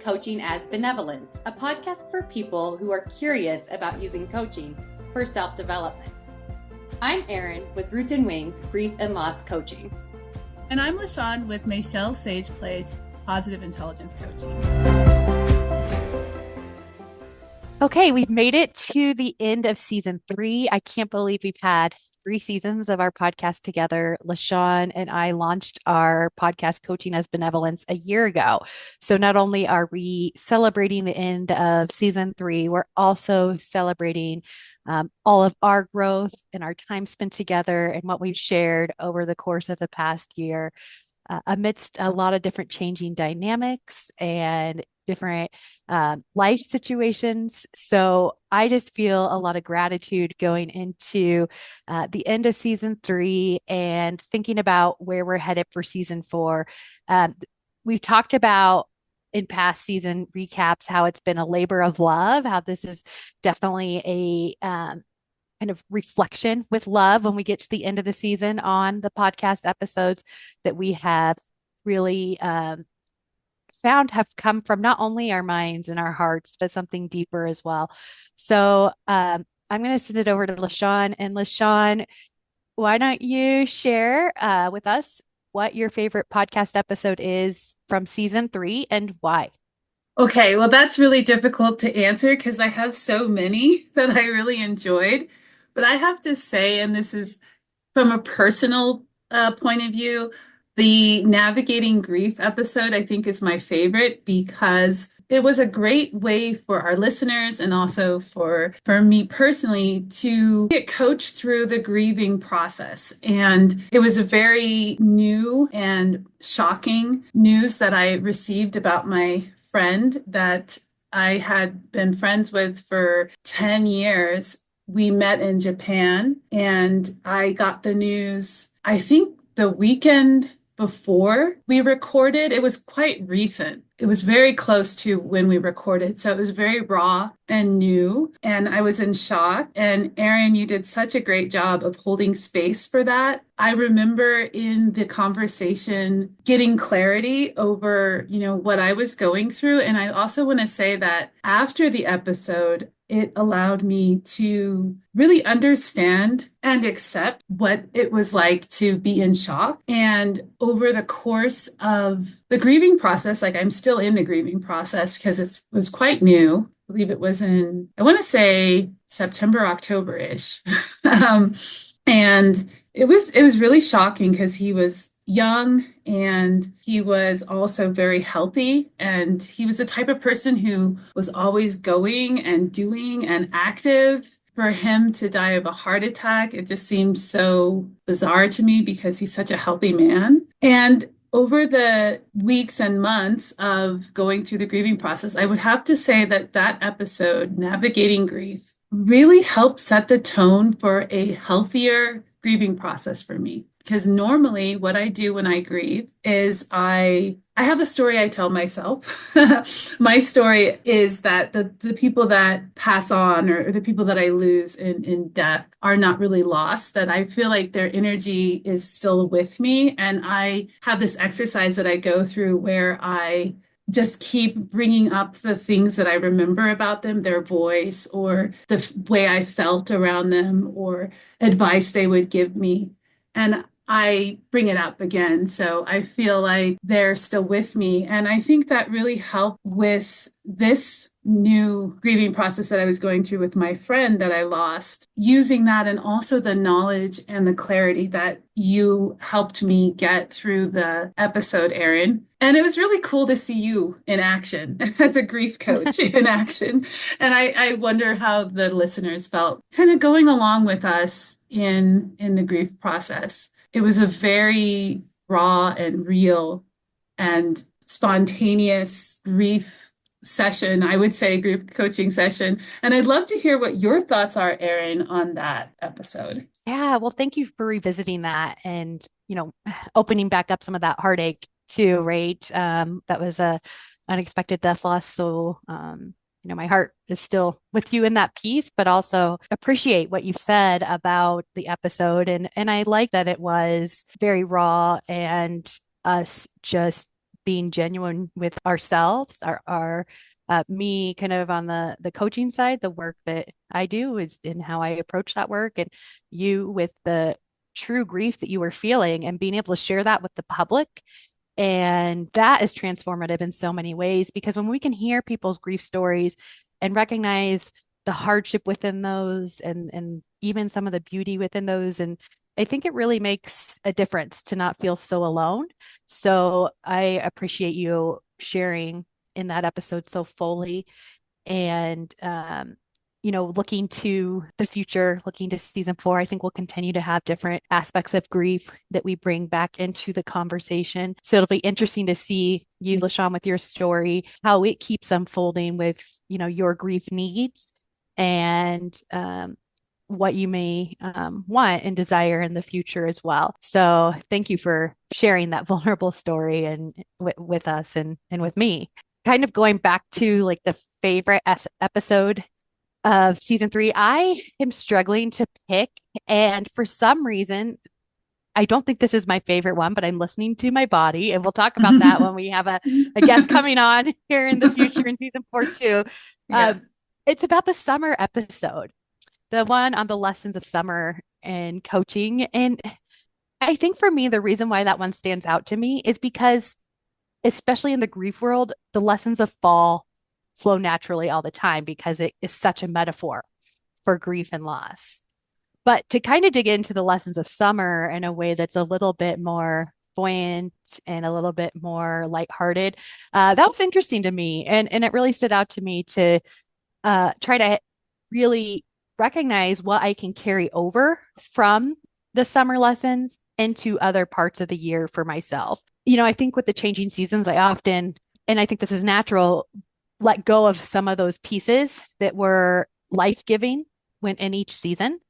Coaching as Benevolence, a podcast for people who are curious about using coaching for self-development. I'm Eryn with Roots and Wings Grief and Loss Coaching. And I'm LShawn with Michelle Sage Place Positive Intelligence Coaching. Okay, we've made it to the end of season 3. I can't believe we've had 3 seasons of our podcast together. LShawn and I launched our podcast Coaching as Benevolence a year ago. So not only are we celebrating the end of season 3, we're also celebrating all of our growth and our time spent together and what we've shared over the course of the past year amidst a lot of different changing dynamics and different life situations. So I just feel a lot of gratitude going into the end of season 3 and thinking about where we're headed for season 4. We've talked about in past season recaps how it's been a labor of love, how this is definitely a kind of reflection with love when we get to the end of the season on the podcast episodes that we have really found have come from not only our minds and our hearts, but something deeper as well. So I'm going to send it over to LShawn. And LShawn, why don't you share with us what your favorite podcast episode is from season 3 and why? Okay, well, that's really difficult to answer because I have so many that I really enjoyed. But I have to say, and this is from a personal point of view, the Navigating Grief episode, I think, is my favorite because it was a great way for our listeners and also for me personally to get coached through the grieving process. And it was a very new and shocking news that I received about my friend that I had been friends with for 10 years. We met in Japan and I got the news, I think the weekend before we recorded. It was quite recent. It was very close to when we recorded. So it was very raw and new. And I was in shock. And Eryn, you did such a great job of holding space for that. I remember in the conversation getting clarity over, what I was going through. And I also want to say that after the episode, it allowed me to really understand and accept what it was like to be in shock. And over the course of the grieving process, like I'm still in the grieving process because it was quite new. I believe it was in, I want to say September, October-ish. And it was really shocking because he was young and he was also very healthy. And he was the type of person who was always going and doing and active. For him to die of a heart attack, it just seemed so bizarre to me because he's such a healthy man. And over the weeks and months of going through the grieving process, I would have to say that episode, Navigating Grief, really helped set the tone for a healthier grieving process for me. Because normally what I do when I grieve is I have a story I tell myself. My story is that the people that pass on or the people that I lose in death are not really lost, that I feel like their energy is still with me. And I have this exercise that I go through where I just keep bringing up the things that I remember about them, their voice or the way I felt around them or advice they would give me. And I bring it up again. So I feel like they're still with me. And I think that really helped with this new grieving process that I was going through with my friend that I lost, using that and also the knowledge and the clarity that you helped me get through the episode, Eryn. And it was really cool to see you in action as a grief coach in action. And I wonder how the listeners felt kind of going along with us in the grief process. It was a very raw and real and spontaneous grief session, I would say group coaching session. And I'd love to hear what your thoughts are, Eryn, on that episode. Yeah, well, thank you for revisiting that and, opening back up some of that heartache too, right? That was a unexpected death loss. So, my heart is still with you in that piece, but also appreciate what you've said about the episode. And I like that it was very raw and us just being genuine with ourselves, our me kind of on the coaching side, the work that I do is in how I approach that work, and you with the true grief that you were feeling and being able to share that with the public. And that is transformative in so many ways, because when we can hear people's grief stories and recognize the hardship within those, and even some of the beauty within those, and I think it really makes a difference to not feel so alone. So I appreciate you sharing in that episode so fully, and looking to the future, looking to season 4, I think we'll continue to have different aspects of grief that we bring back into the conversation. So it'll be interesting to see you, LaShawn, with your story, how it keeps unfolding with, your grief needs, and what you may want and desire in the future as well. So thank you for sharing that vulnerable story and with us and with me. Kind of going back to like the favorite episode of season 3, I am struggling to pick. And for some reason, I don't think this is my favorite one, but I'm listening to my body. And we'll talk about that when we have a guest coming on here in the future in season 4 too. Yeah. It's about the summer episode, the one on the lessons of summer and coaching. And I think for me, the reason why that one stands out to me is because, especially in the grief world, the lessons of fall flow naturally all the time because it is such a metaphor for grief and loss. But to kind of dig into the lessons of summer in a way that's a little bit more buoyant and a little bit more lighthearted, that was interesting to me. And it really stood out to me to try to really recognize what I can carry over from the summer lessons into other parts of the year for myself. I think with the changing seasons, I often, and I think this is natural, let go of some of those pieces that were life-giving when in each season.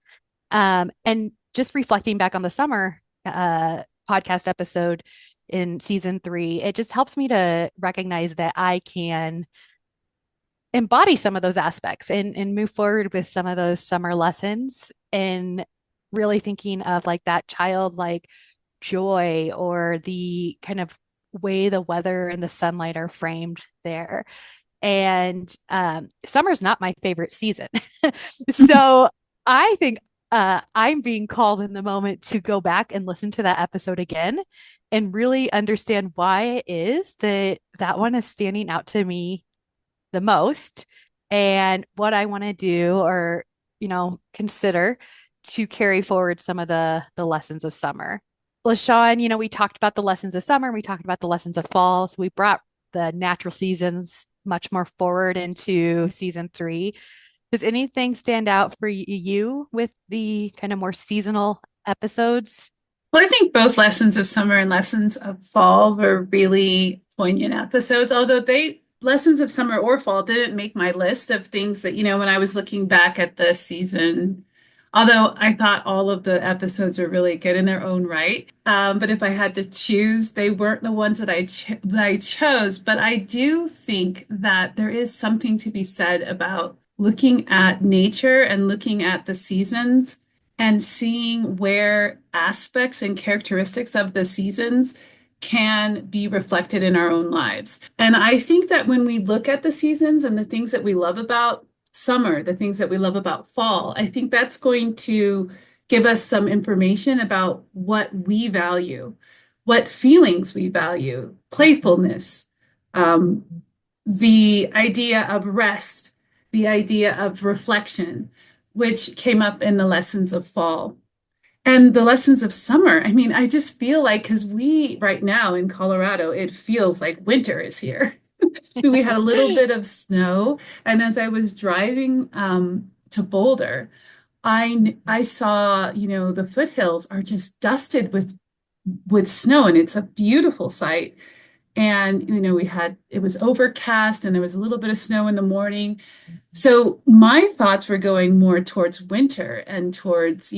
And just reflecting back on the summer podcast episode in season 3, it just helps me to recognize that I can embody some of those aspects and move forward with some of those summer lessons, and really thinking of like that childlike joy or the kind of way the weather and the sunlight are framed there. And summer's not my favorite season. So I think I'm being called in the moment to go back and listen to that episode again and really understand why it is that one is standing out to me the most, and what I want to do or, consider to carry forward some of the lessons of summer. LaShawn, we talked about the lessons of summer, we talked about the lessons of fall. So we brought the natural seasons much more forward into season 3. Does anything stand out for you with the kind of more seasonal episodes? Well, I think both lessons of summer and lessons of fall were really poignant episodes, although lessons of summer or fall didn't make my list of things that, when I was looking back at the season, although I thought all of the episodes were really good in their own right. But if I had to choose, they weren't the ones that I chose. But I do think that there is something to be said about looking at nature and looking at the seasons and seeing where aspects and characteristics of the seasons can be reflected in our own lives. And I think that when we look at the seasons and the things that we love about summer, the things that we love about fall, I think that's going to give us some information about what we value, what feelings we value, playfulness, the idea of rest, the idea of reflection, which came up in the lessons of fall. And the lessons of summer, I mean, I just feel like, because right now in Colorado, it feels like winter is here. We had a little bit of snow. And as I was driving to Boulder, I saw, the foothills are just dusted with snow, and it's a beautiful sight. And, it was overcast and there was a little bit of snow in the morning. So my thoughts were going more towards winter and towards,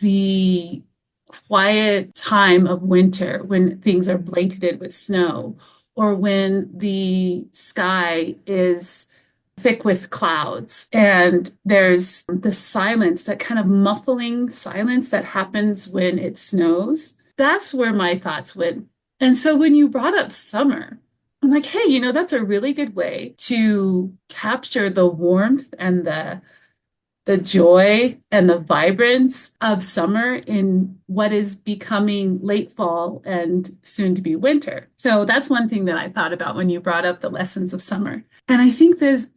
the quiet time of winter when things are blanketed with snow, or when the sky is thick with clouds and there's the silence, that kind of muffling silence that happens when it snows. That's where my thoughts went And so when you brought up summer, I'm like, hey, that's a really good way to capture the warmth and the joy and the vibrance of summer in what is becoming late fall and soon to be winter. So that's one thing that I thought about when you brought up the lessons of summer. And I think there's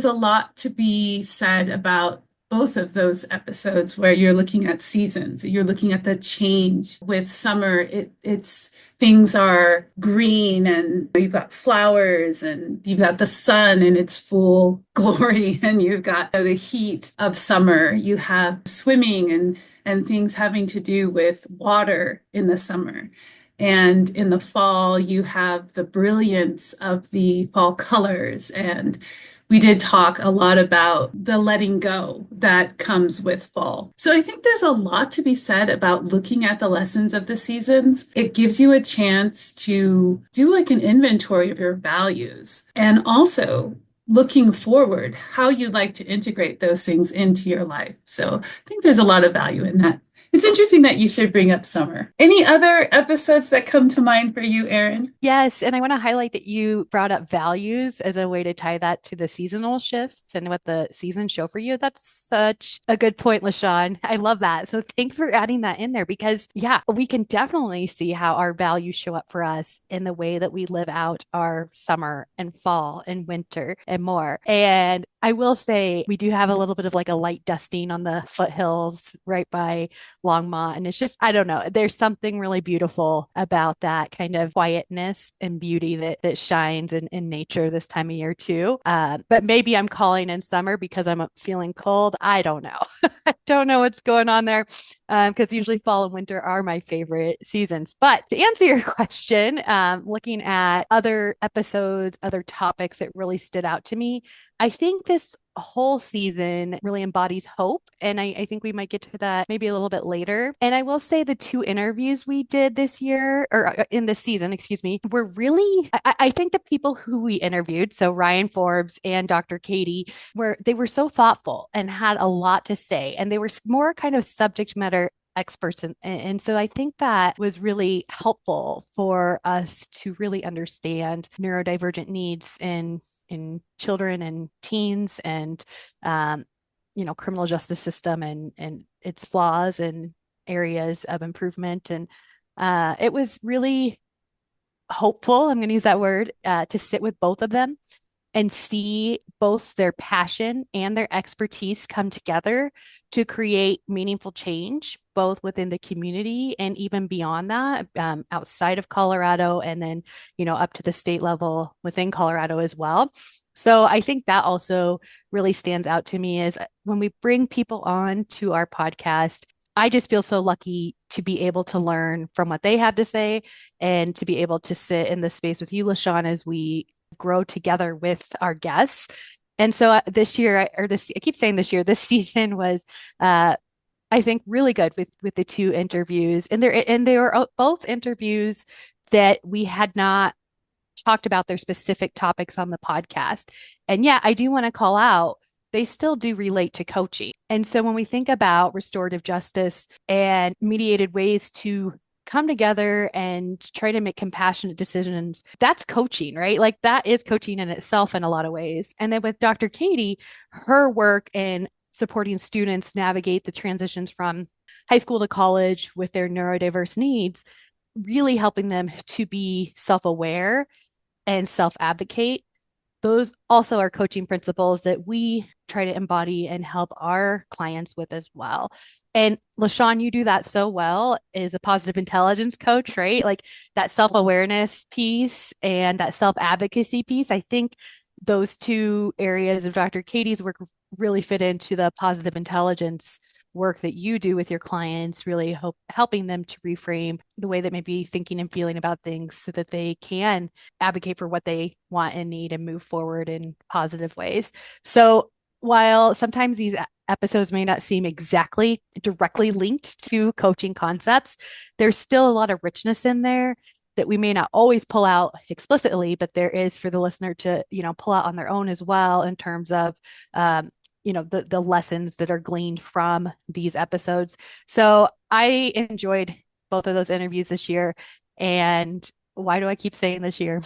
a lot to be said about both of those episodes where you're looking at seasons, you're looking at the change. With summer, it's things are green and you've got flowers and you've got the sun in its full glory and you've got the heat of summer. You have swimming and things having to do with water in the summer. And in the fall, you have the brilliance of the fall colors. And we did talk a lot about the letting go that comes with fall. So I think there's a lot to be said about looking at the lessons of the seasons. It gives you a chance to do like an inventory of your values and also looking forward, how you'd like to integrate those things into your life. So I think there's a lot of value in that. It's interesting that you should bring up summer. Any other episodes that come to mind for you, Eryn? Yes, and I want to highlight that you brought up values as a way to tie that to the seasonal shifts and what the seasons show for you. That's such a good point, LaShawn. I love that. So thanks for adding that in there because, yeah, we can definitely see how our values show up for us in the way that we live out our summer and fall and winter and more. And I will say we do have a little bit of like a light dusting on the foothills right by Longmont. And it's just, I don't know, there's something really beautiful about that kind of quietness and beauty that shines in nature this time of year too. But maybe I'm calling in summer because I'm feeling cold. I don't know. I don't know what's going on there because usually fall and winter are my favorite seasons. But to answer your question, looking at other episodes, other topics that really stood out to me, I think this whole season really embodies hope. And I think we might get to that maybe a little bit later. And I will say the two interviews we did this year or in this season, excuse me, were really, I think the people who we interviewed, so Ryan Forbes and Dr. Katie, they were so thoughtful and had a lot to say. And they were more kind of subject matter experts. And so I think that was really helpful for us to really understand neurodivergent needs in children and teens and criminal justice system and its flaws and areas of improvement. And it was really hopeful, I'm going to use that word, to sit with both of them and see both their passion and their expertise come together to create meaningful change, both within the community and even beyond that, outside of Colorado, and then, up to the state level within Colorado as well. So I think that also really stands out to me is when we bring people on to our podcast, I just feel so lucky to be able to learn from what they have to say and to be able to sit in the space with you, LaShawn, as we grow together with our guests. And so this year, I keep saying this year, this season was, I think, really good with the two interviews. And they were both interviews that we had not talked about their specific topics on the podcast. And yeah, I do want to call out, they still do relate to coaching. And so when we think about restorative justice and mediated ways to come together and try to make compassionate decisions, that's coaching, right? Like that is coaching in itself in a lot of ways. And then with Dr. Katie, her work in supporting students navigate the transitions from high school to college with their neurodiverse needs, really helping them to be self-aware and self-advocate. Those also are coaching principles that we try to embody and help our clients with as well. And LaShawn, you do that so well as a positive intelligence coach, right? Like that self-awareness piece and that self-advocacy piece. I think those two areas of Dr. Katie's work really fit into the positive intelligence work that you do with your clients, really helping them to reframe the way that may be thinking and feeling about things so that they can advocate for what they want and need and move forward in positive ways. So while sometimes these episodes may not seem exactly directly linked to coaching concepts, there's still a lot of richness in there that we may not always pull out explicitly, but there is for the listener to, pull out on their own as well in terms of, the lessons that are gleaned from these episodes. So I enjoyed both of those interviews this year. And Why do I keep saying this year?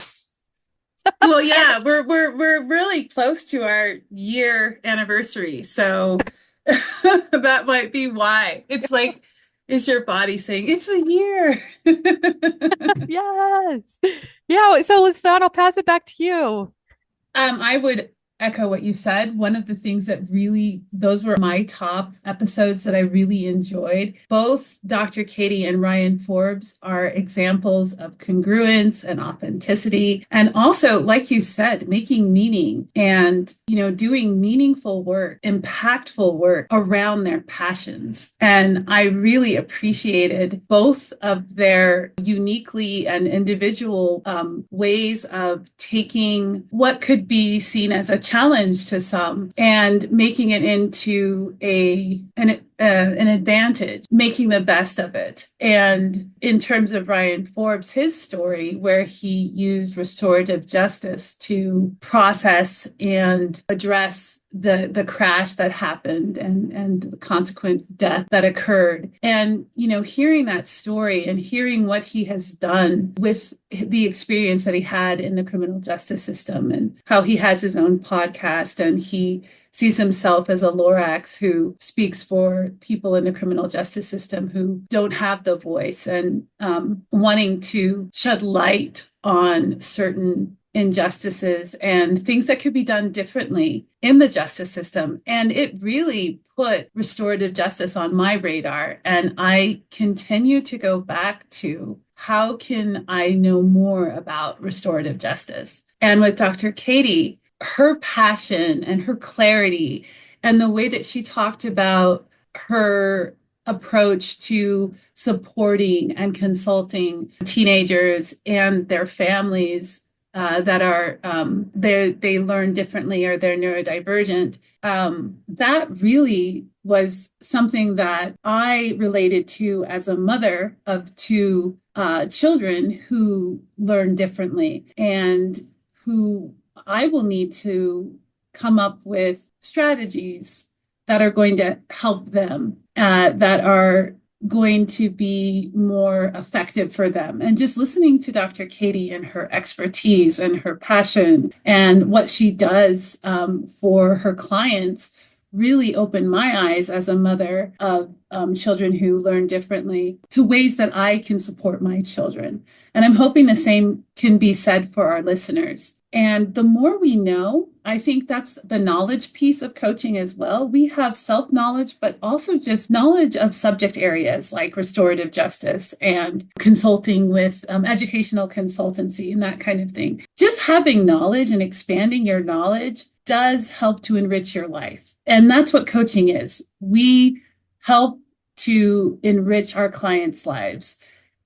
Well, yeah, we're really close to our year anniversary, so that might be why. It's like, is your body saying it's a year? Yes. Yeah. So, LaShawn, I'll pass it back to you. I would echo what you said. One of the things that really, those were my top episodes that I really enjoyed. Both Dr. Katie and Ryan Forbes are examples of congruence and authenticity. And also, like you said, making meaning and, doing meaningful work, impactful work around their passions. And I really appreciated both of their uniquely and individual ways of taking what could be seen as a challenge to some and making it into an advantage, making the best of it. And in terms of Ryan Forbes, his story, where he used restorative justice to process and address the crash that happened and the consequent death that occurred. And, hearing that story and hearing what he has done with the experience that he had in the criminal justice system and how he has his own podcast and he sees himself as a Lorax who speaks for people in the criminal justice system who don't have the voice and wanting to shed light on certain injustices and things that could be done differently in the justice system. And it really put restorative justice on my radar. And I continue to go back to how can I know more about restorative justice? And with Dr. Katie, her passion and her clarity and the way that she talked about her approach to supporting and consulting teenagers and their families that are they learn differently or they're neurodivergent. That really was something that I related to as a mother of two children who learn differently and who I will need to come up with strategies that are going to help them, that are going to be more effective for them. And just listening to Dr. Katie and her expertise and her passion and what she does for her clients really opened my eyes as a mother of children who learn differently to ways that I can support my children. And I'm hoping the same can be said for our listeners. And the more we know, I think that's the knowledge piece of coaching as well. We have self-knowledge, but also just knowledge of subject areas like restorative justice and consulting with educational consultancy and that kind of thing. Just having knowledge and expanding your knowledge does help to enrich your life. And that's what coaching is. We help to enrich our clients' lives.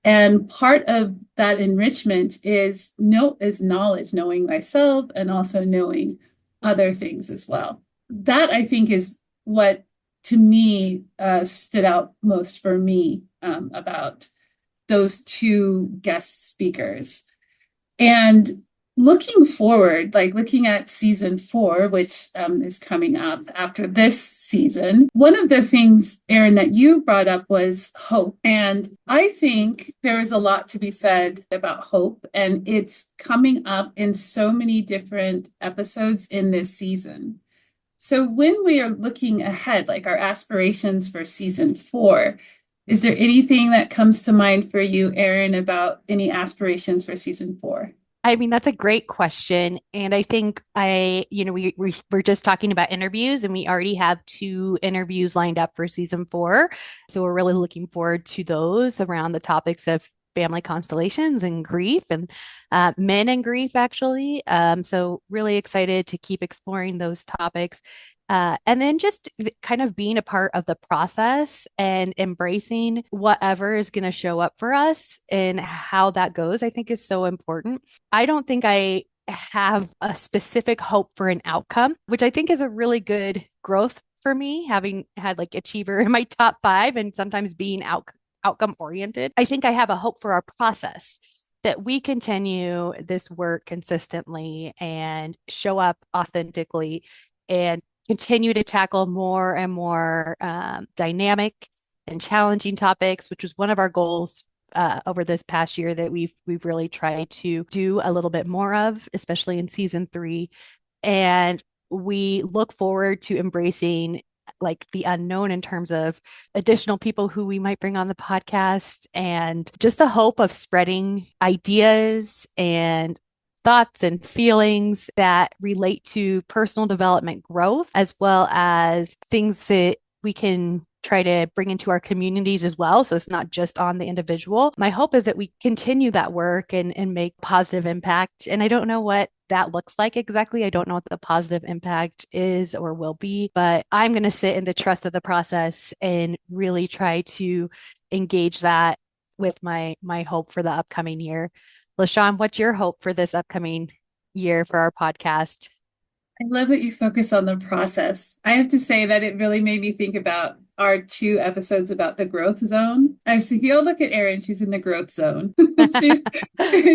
And part of that enrichment is knowledge, knowing thyself and also knowing other things as well. That I think is what to me stood out most for me about those two guest speakers. And looking forward, like looking at season 4, which is coming up after this season, one of the things, Eryn, that you brought up was hope. And I think there is a lot to be said about hope, and it's coming up in so many different episodes in this season. So when we are looking ahead, like our aspirations for season 4, is there anything that comes to mind for you, Eryn, about any aspirations for season 4? I mean, that's a great question. And I think we're just talking about interviews and we already have 2 interviews lined up for season 4. So we're really looking forward to those around the topics of family constellations and grief and men and grief, actually. So really excited to keep exploring those topics. And then just kind of being a part of the process and embracing whatever is going to show up for us and how that goes, I think is so important. I don't think I have a specific hope for an outcome, which I think is a really good growth for me, having had like achiever in my top 5 and sometimes being outcome oriented. I think I have a hope for our process that we continue this work consistently and show up authentically and continue to tackle more and more dynamic and challenging topics, which was one of our goals over this past year that we've really tried to do a little bit more of, especially in season 3. And we look forward to embracing like the unknown in terms of additional people who we might bring on the podcast and just the hope of spreading ideas and thoughts and feelings that relate to personal development growth, as well as things that we can try to bring into our communities as well. So it's not just on the individual. My hope is that we continue that work and make positive impact. And I don't know what that looks like exactly. I don't know what the positive impact is or will be, but I'm going to sit in the trust of the process and really try to engage that with my hope for the upcoming year. LaShawn, what's your hope for this upcoming year for our podcast? I love that you focus on the process. I have to say that it really made me think about our 2 episodes about the growth zone. I was thinking, oh, look at Eryn, she's in the growth zone. she's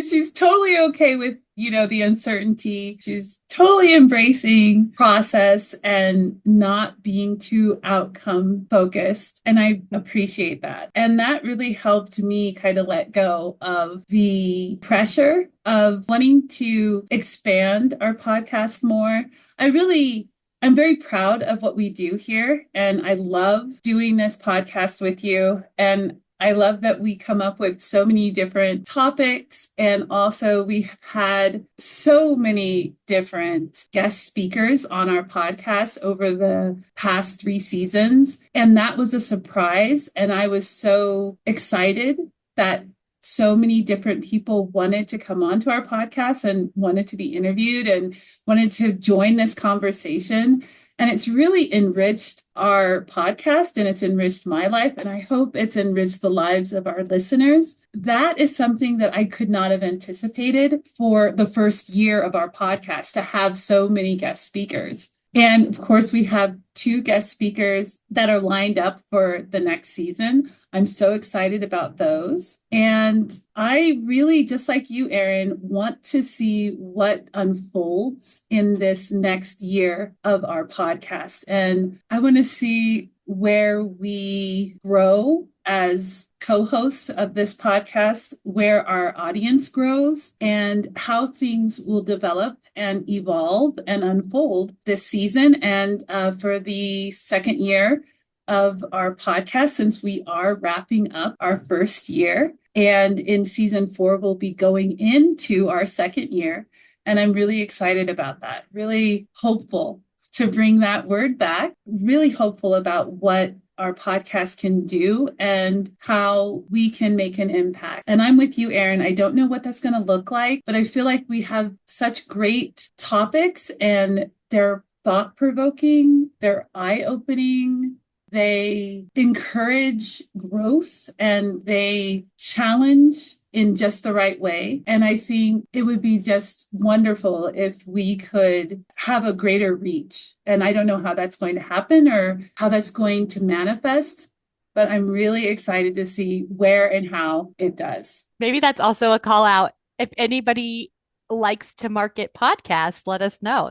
she's totally okay with, the uncertainty. She's totally embracing process and not being too outcome focused. And I appreciate that. And that really helped me kind of let go of the pressure of wanting to expand our podcast more. I'm very proud of what we do here, and I love doing this podcast with you. And I love that we come up with so many different topics. And also we have had so many different guest speakers on our podcast over the past 3 seasons. And that was a surprise. And I was so excited that so many different people wanted to come onto our podcast and wanted to be interviewed and wanted to join this conversation. And it's really enriched our podcast and it's enriched my life. And I hope it's enriched the lives of our listeners. That is something that I could not have anticipated for the first year of our podcast, to have so many guest speakers. And of course, we have 2 guest speakers that are lined up for the next season. I'm so excited about those. And I really, just like you, Eryn, want to see what unfolds in this next year of our podcast. And I want to see where we grow as co-hosts of this podcast, where our audience grows, and how things will develop and evolve and unfold this season and for the second year of our podcast, since we are wrapping up our first year. And in season 4, we'll be going into our second year. And I'm really excited about that, really hopeful to bring that word back, really hopeful about what our podcast can do and how we can make an impact. And I'm with you, Eryn. I don't know what that's going to look like, but I feel like we have such great topics and they're thought-provoking, they're eye-opening, they encourage growth, and they challenge in just the right way. And I think it would be just wonderful if we could have a greater reach. And I don't know how that's going to happen or how that's going to manifest, but I'm really excited to see where and how it does. Maybe that's also a call out. If anybody likes to market podcasts, let us know.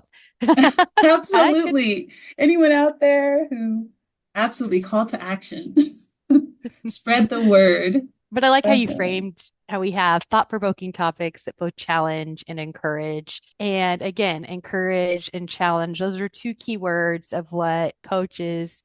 Absolutely. Anyone out there who absolutely call to action. Spread the word. But I like how you framed how we have thought-provoking topics that both challenge and encourage. And again, encourage and challenge, those are 2 key words of what coaches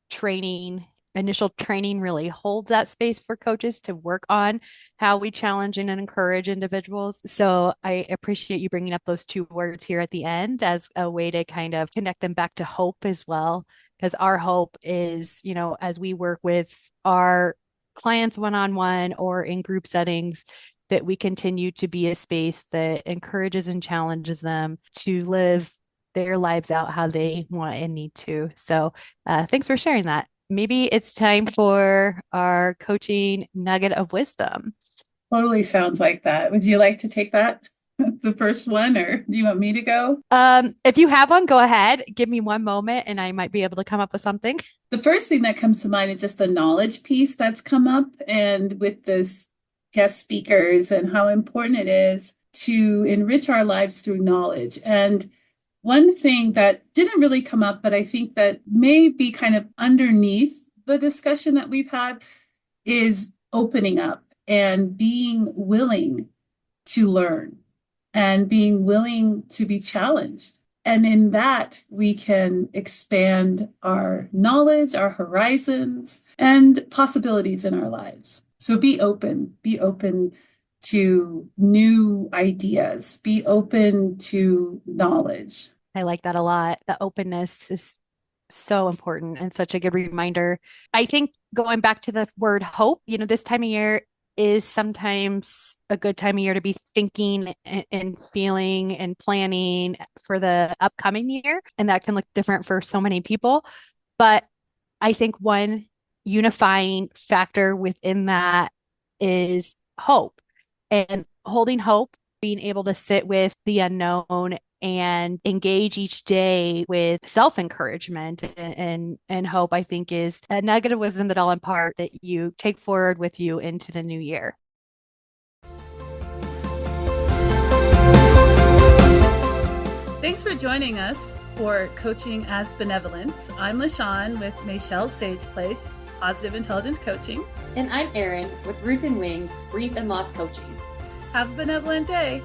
training, initial training really holds that space for coaches to work on how we challenge and encourage individuals. So I appreciate you bringing up those 2 words here at the end as a way to kind of connect them back to hope as well. Because our hope is, as we work with our clients one-on-one or in group settings, that we continue to be a space that encourages and challenges them to live their lives out how they want and need to. So thanks for sharing that. Maybe it's time for our coaching nugget of wisdom. Totally sounds like that. Would you like to take that? The first one, or do you want me to go? If you have one, go ahead. Give me one moment and I might be able to come up with something. The first thing that comes to mind is just the knowledge piece that's come up, and with this guest speakers and how important it is to enrich our lives through knowledge. And one thing that didn't really come up, but I think that may be kind of underneath the discussion that we've had, is opening up and being willing to learn and being willing to be challenged. And in that, we can expand our knowledge, our horizons, and possibilities in our lives. So be open to new ideas, be open to knowledge. I like that a lot. The openness is so important and such a good reminder. I think going back to the word hope, this time of year is sometimes a good time of year to be thinking and feeling and planning for the upcoming year. And that can look different for so many people. But I think one unifying factor within that is hope and holding hope, being able to sit with the unknown and engage each day with self-encouragement and hope, I think is a nugget of wisdom that I'll impart that you take forward with you into the new year. Thanks for joining us for Coaching as Benevolence. I'm LaShawn with Mayshell Sage Place, Positive Intelligence Coaching. And I'm Eryn with Roots and Wings, Grief and Loss Coaching. Have a benevolent day.